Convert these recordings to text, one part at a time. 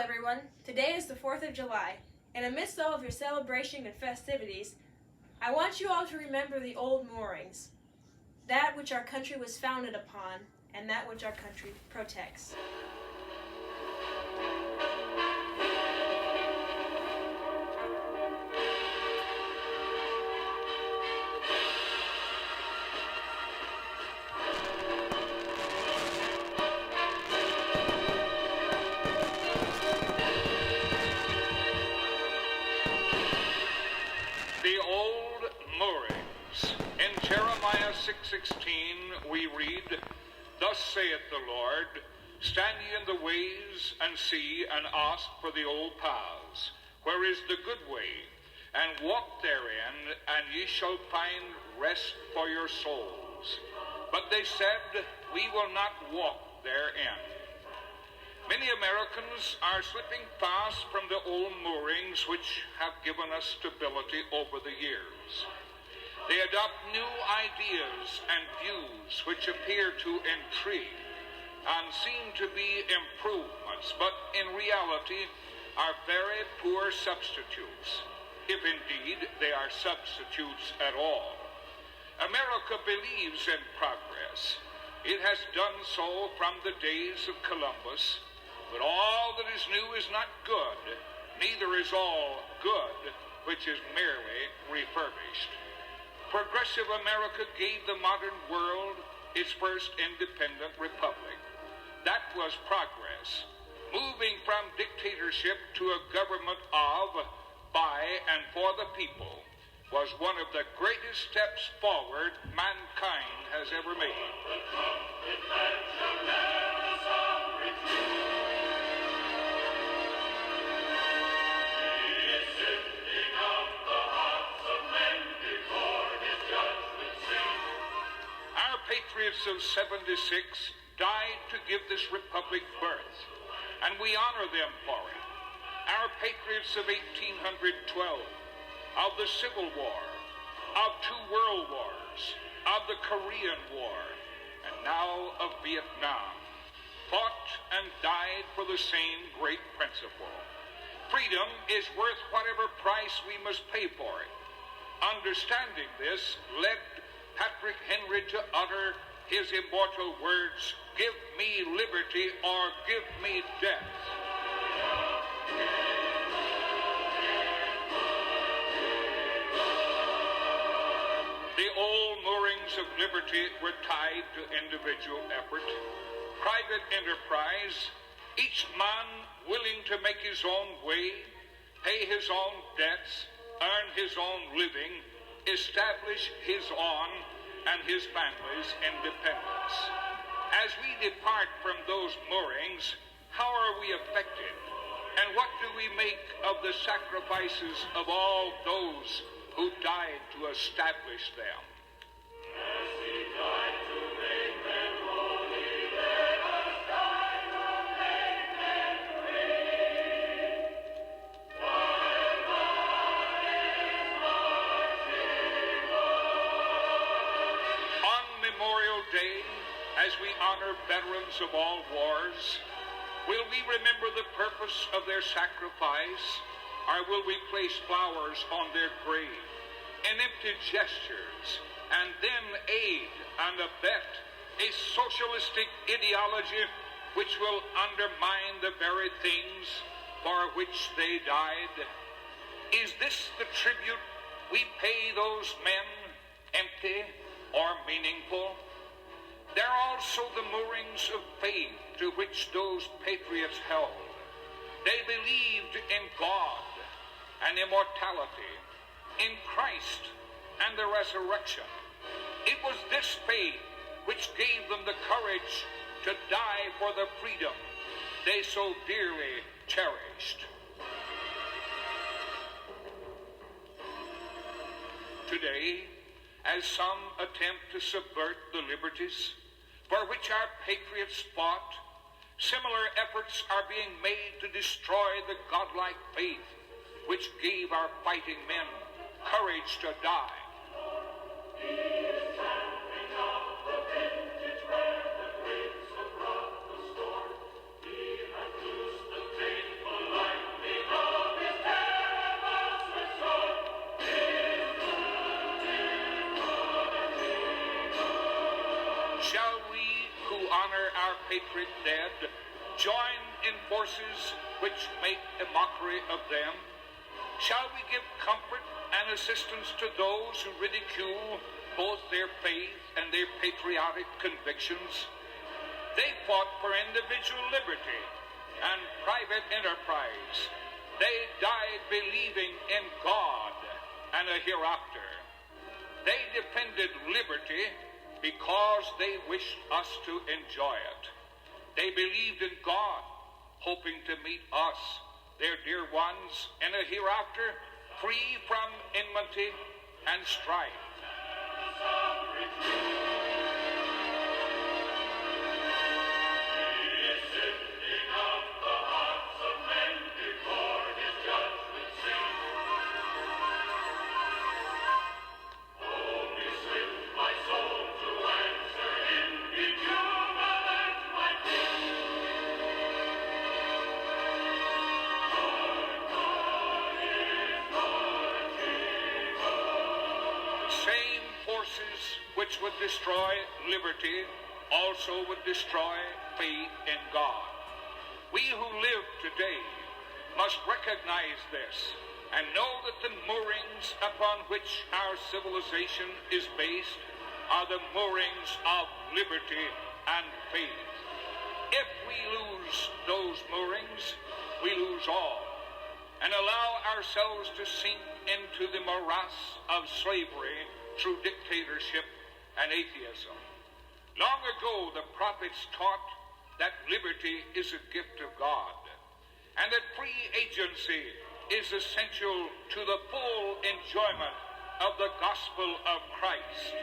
everyone. Today is the 4th of July, and amidst all of your celebration and festivities, I want you all to remember the old moorings, that which our country was founded upon, and that which our country protects. The old moorings. In Jeremiah 6:16 we read, "Thus saith the Lord, stand ye in the ways, and see, and ask for the old paths, where is the good way, and walk therein, and ye shall find rest for your souls. But they said, we will not walk therein." Many Americans are slipping fast from the old moorings which have given us stability over the years. They adopt new ideas and views which appear to intrigue and seem to be improvements, but in reality are very poor substitutes, if indeed they are substitutes at all. America believes in progress. It has done so from the days of Columbus. But all that is new is not good, neither is all good which is merely refurbished. Progressive America gave the modern world its first independent republic. That was progress. Moving from dictatorship to a government of, by, and for the people was one of the greatest steps forward mankind has ever made. Patriots of 76 died to give this republic birth, and we honor them for it. Our patriots of 1812, of the Civil War, of 2 world wars, of the Korean War, and now of Vietnam, fought and died for the same great principle. Freedom is worth whatever price we must pay for it. Understanding this led Patrick Henry to utter his immortal words, "Give me liberty or give me death." The old moorings of liberty were tied to individual effort, private enterprise, each man willing to make his own way, pay his own debts, earn his own living, establish his own and his family's independence. As we depart from those moorings, how are we affected? And what do we make of the sacrifices of all those who died to establish them? Day, as we honor veterans of all wars, will we remember the purpose of their sacrifice, or will we place flowers on their grave in empty gestures and then aid and abet a socialistic ideology which will undermine the very things for which they died? Is this the tribute we pay those men, empty or meaningful? There are also the moorings of faith to which those patriots held. They believed in God and immortality, in Christ and the resurrection. It was this faith which gave them the courage to die for the freedom they so dearly cherished. Today, as some attempt to subvert the liberties for which our patriots fought, similar efforts are being made to destroy the godlike faith which gave our fighting men courage to die. Faithful patriot dead join in forces which make a mockery of them? Shall we give comfort and assistance to those who ridicule both their faith and their patriotic convictions? They fought for individual liberty and private enterprise. They died believing in God and a hereafter. They defended liberty because they wished us to enjoy it. They believed in God, hoping to meet us, their dear ones, in a hereafter free from enmity and strife. Which would destroy liberty also would destroy faith in God. We who live today must recognize this and know that the moorings upon which our civilization is based are the moorings of liberty and faith. If we lose those moorings, we lose all, and allow ourselves to sink into the morass of slavery through dictatorship and atheism. Long ago, the prophets taught that liberty is a gift of God, and that free agency is essential to the full enjoyment of the gospel of Christ.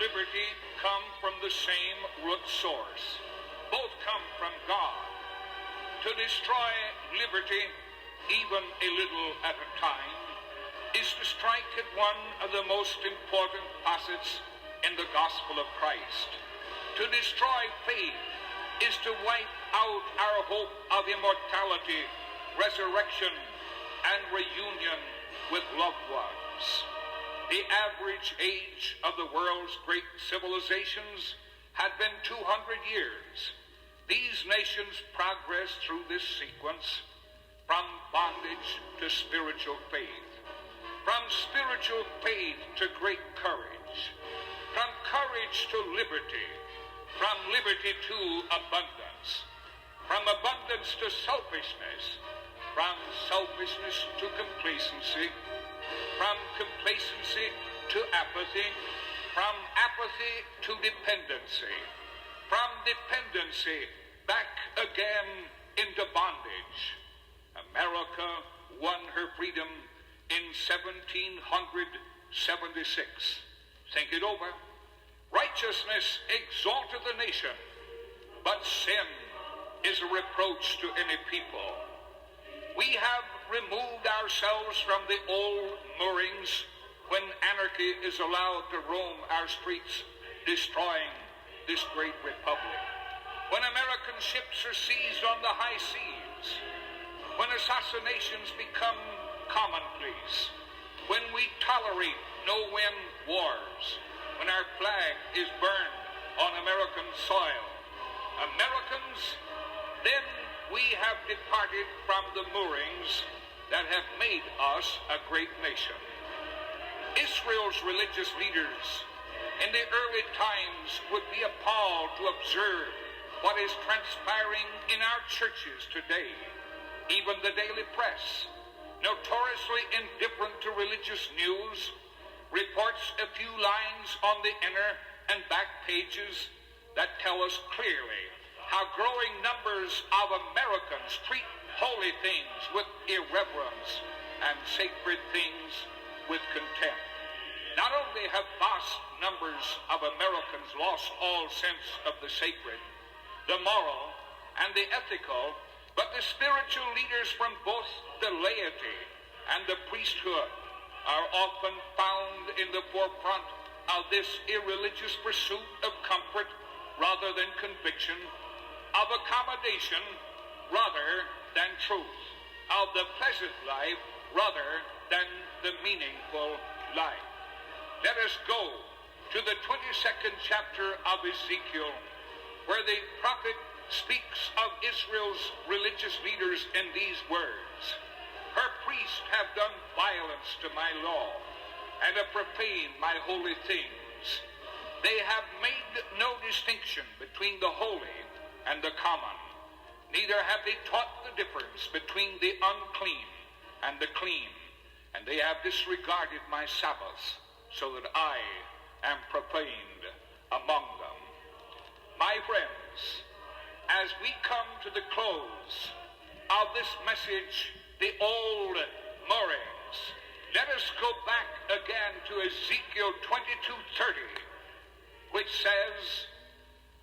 Liberty come from the same root source. Both come from God. To destroy liberty, even a little at a time, is to strike at one of the most important facets in the gospel of Christ. To destroy faith is to wipe out our hope of immortality, resurrection, and reunion with loved ones. The average age of the world's great civilizations had been 200 years. These nations progressed through this sequence from bondage to spiritual faith, from spiritual faith to great courage, from courage to liberty, from liberty to abundance, from abundance to selfishness, from selfishness to complacency, from complacency to apathy, from apathy to dependency, from dependency back again into bondage. America won her freedom in 1776. Think it over. Righteousness exalted the nation, but sin is a reproach to any people. We have removed ourselves from the old moorings when anarchy is allowed to roam our streets, destroying this great republic. When American ships are seized on the high seas, when assassinations become commonplace, when we tolerate no-win wars, when our flag is burned on American soil, Americans, then we have departed from the moorings that have made us a great nation. Israel's religious leaders in the early times would be appalled to observe what is transpiring in our churches today. Even the daily press, notoriously indifferent to religious news, reports a few lines on the inner and back pages that tell us clearly how growing numbers of Americans treat holy things with irreverence and sacred things with contempt. Not only have vast numbers of Americans lost all sense of the sacred, the moral, and the ethical, but the spiritual leaders from both the laity and the priesthood are often found in the forefront of this irreligious pursuit of comfort rather than conviction, of accommodation rather than truth, of the pleasant life rather than the meaningful life. Let us go to the 22nd chapter of Ezekiel, where the prophet speaks of Israel's religious leaders in these words: "Her priests have done violence to my law, and have profaned my holy things. They have made no distinction between the holy and the common. Neither have they taught the difference between the unclean and the clean, and they have disregarded my Sabbaths, so that I am profaned among them." My friends, as we come to the close of this message, the old moorings, let us go back again to Ezekiel 22:30, which says,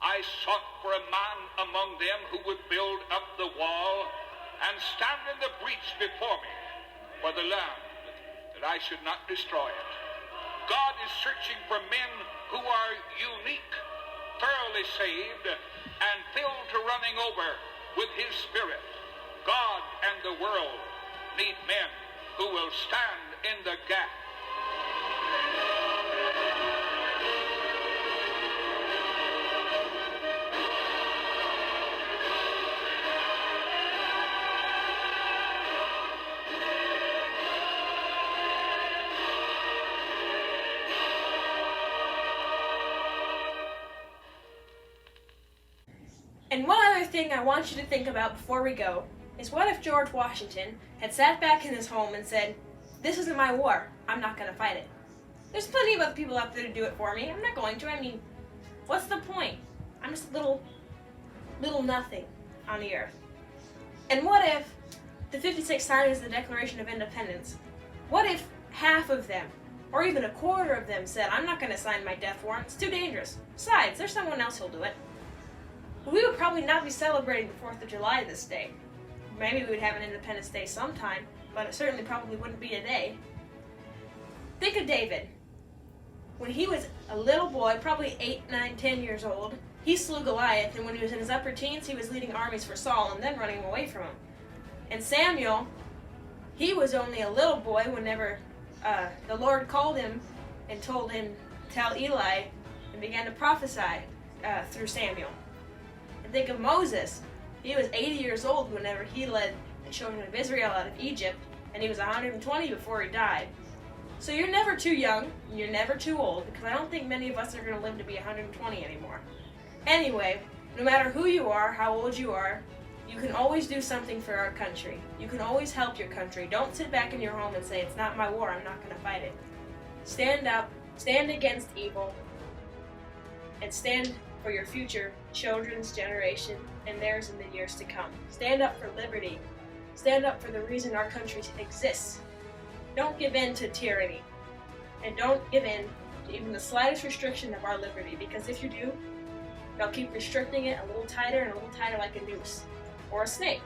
"I sought for a man among them who would build up the wall and stand in the breach before me for the land, that I should not destroy it." God is searching for men who are unique, thoroughly saved, and filled to running over with His Spirit. God and the world need men who will stand in the gap. And one other thing I want you to think about before we go is, what if George Washington had sat back in his home and said, "This isn't my war, I'm not going to fight it. There's plenty of other people out there to do it for me, I'm not going to. I mean, what's the point? I'm just a little nothing on the earth." And what if the 56 signers of the Declaration of Independence, what if half of them, or even a quarter of them, said, "I'm not going to sign my death warrant, it's too dangerous. Besides, there's someone else who'll do it"? We would probably not be celebrating the 4th of July this day. Maybe we would have an Independence Day sometime, but it certainly probably wouldn't be today. Think of David. When he was a little boy, probably 8, 9, 10 years old, he slew Goliath, and when he was in his upper teens, he was leading armies for Saul and then running away from him. And Samuel, he was only a little boy whenever the Lord called him and told him, "Tell Eli," and began to prophesy through Samuel. And think of Moses. He was 80 years old whenever he led the children of Israel out of Egypt, and he was 120 before he died. So you're never too young, and you're never too old, because I don't think many of us are going to live to be 120 anymore. Anyway, no matter who you are, how old you are, you can always do something for our country. You can always help your country. Don't sit back in your home and say, "It's not my war, I'm not going to fight it." Stand up, stand against evil, and stand for your future children's generation and theirs in the years to come. Stand up for liberty. Stand up for the reason our country exists. Don't give in to tyranny. And don't give in to even the slightest restriction of our liberty, because if you do, they'll keep restricting it a little tighter and a little tighter, like a noose or a snake.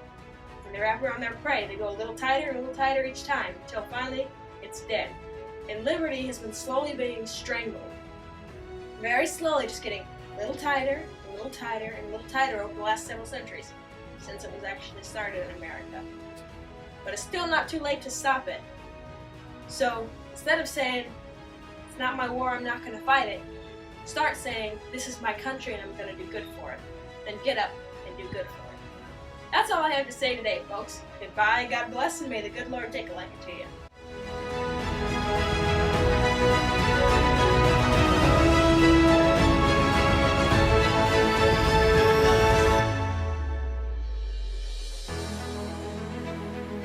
When they wrap around their prey, they go a little tighter each time, until finally it's dead. And liberty has been slowly being strangled. Very slowly, just getting a little tighter, and a little tighter, and a little tighter over the last several centuries, since it was actually started in America. But it's still not too late to stop it. So instead of saying, "It's not my war, I'm not going to fight it," start saying, "This is my country and I'm going to do good for it." Then get up and do good for it. That's all I have to say today, folks. Goodbye, God bless, and may the good Lord take a liking to you.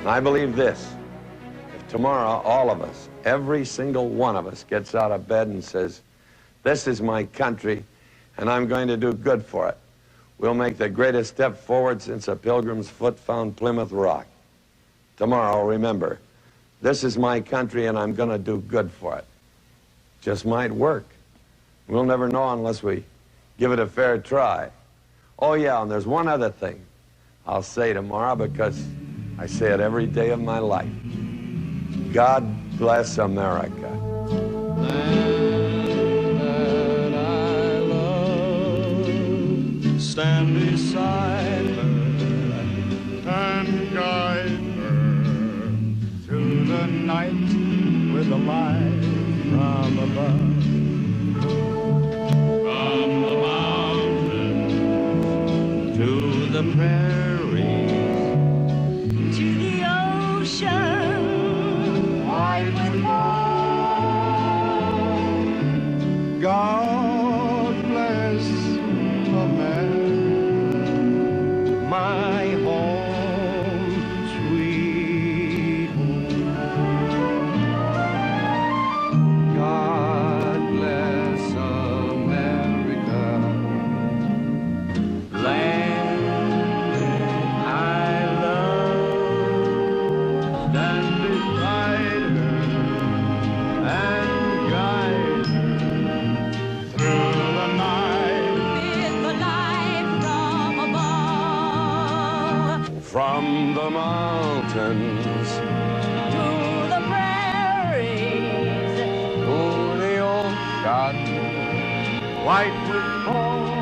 I believe this: if tomorrow all of us, every single one of us, gets out of bed and says, "This is my country and I'm going to do good for it," we'll make the greatest step forward since a pilgrim's foot found Plymouth Rock. Tomorrow, remember, this is my country and I'm going to do good for it. Just might work. We'll never know unless we give it a fair try. Oh yeah, and there's one other thing. I'll say tomorrow because I say it every day of my life. God bless America. Land that I love, stand beside her and guide her through the night with a light from above. From the mountains to the prairies, to the ocean, wide with foam. God bless America, my home, sweet home. God bless America, land I love. Stand beside her and guide her through the night. With the light from above, From the mountains to the prairies, to the ocean, White with foam.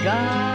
God